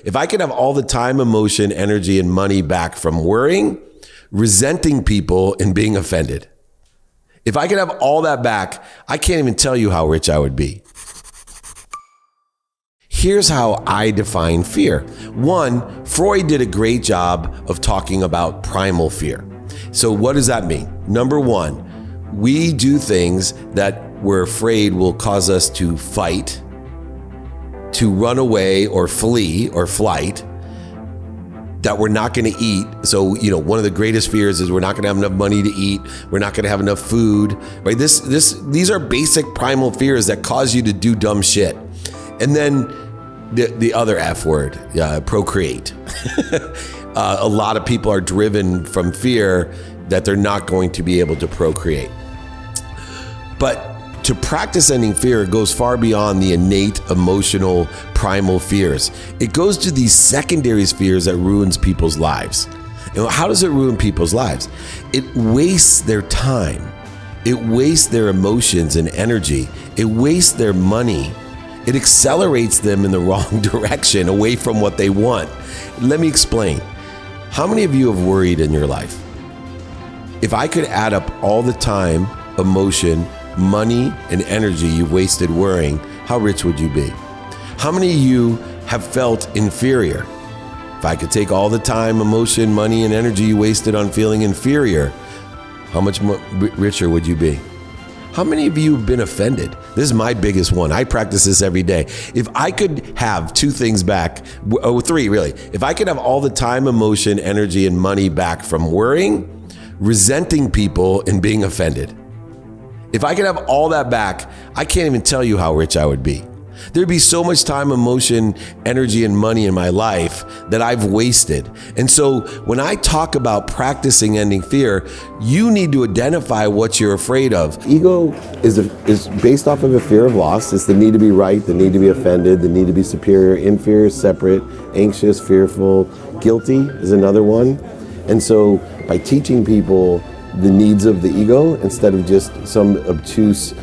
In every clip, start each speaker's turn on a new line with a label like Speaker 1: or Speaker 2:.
Speaker 1: If I could have all the time, emotion, energy, and money back from worrying, resenting people, and being offended. If I could have all that back, I can't even tell you how rich I would be. Here's how I define fear. One, Freud did a great job of talking about primal fear. So what does that mean? Number one, we do things that we're afraid will cause us to fight, to run away or flee or flight, that we're not going to eat. So, one of the greatest fears is we're not going to have enough money to eat. We're not going to have enough food, right? These are basic primal fears that cause you to do dumb shit. And then the other F word, procreate. A lot of people are driven from fear that they're not going to be able to procreate. But to practice ending fear, it goes far beyond the innate emotional primal fears. It goes to these secondary fears that ruins people's lives. How does it ruin people's lives? It wastes their time. It wastes their emotions and energy. It wastes their money. It accelerates them in the wrong direction, away from what they want. Let me explain. How many of you have worried in your life? If I could add up all the time, emotion, money, and energy you've wasted worrying, how rich would you be? How many of you have felt inferior? If I could take all the time, emotion, money, and energy you wasted on feeling inferior, how much richer would you be? How many of you have been offended? This is my biggest one. I practice this every day. If I could have two things back, three really. If I could have all the time, emotion, energy, and money back from worrying, resenting people, and being offended. If I could have all that back, I can't even tell you how rich I would be. There'd be so much time, emotion, energy, and money in my life that I've wasted. And so when I talk about practicing ending fear, you need to identify what you're afraid of.
Speaker 2: Ego is based off of a fear of loss. It's the need to be right, the need to be offended, the need to be superior, inferior, separate, anxious, fearful, guilty is another one. And so by teaching people the needs of the ego instead of just some obtuse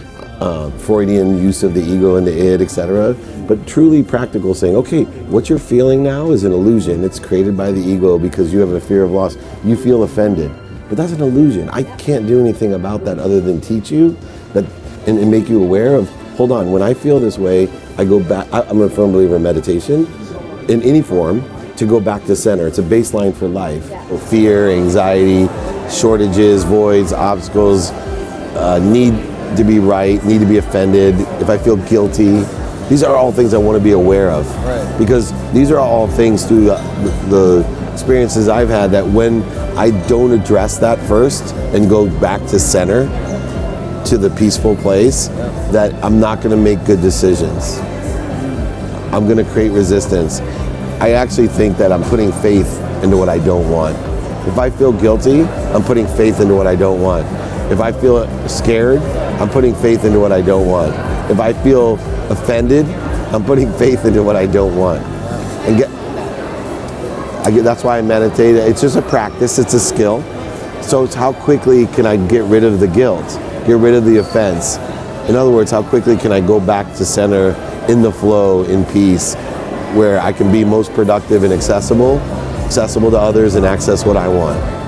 Speaker 2: Freudian use of the ego and the id, etc., but truly practical, saying, okay, what you're feeling now is an illusion. It's created by the ego because you have a fear of loss. You feel offended, but that's an illusion. I can't do anything about that other than teach you that and make you aware of, hold on, when I feel this way, I go back. I'm a firm believer in meditation in any form to go back to center. It's a baseline for life. Fear, anxiety, shortages, voids, obstacles, need to be right, need to be offended, if I feel guilty. These are all things I want to be aware of. Right. Because these are all things through the experiences I've had that when I don't address that first and go back to center, to the peaceful place, that I'm not going to make good decisions. I'm going to create resistance. I actually think that I'm putting faith into what I don't want. If I feel guilty, I'm putting faith into what I don't want. If I feel scared, I'm putting faith into what I don't want. If I feel offended, I'm putting faith into what I don't want. And that's why I meditate. It's just a practice, it's a skill. So it's how quickly can I get rid of the guilt, get rid of the offense. In other words, how quickly can I go back to center, in the flow, in peace, where I can be most productive and accessible to others and access what I want.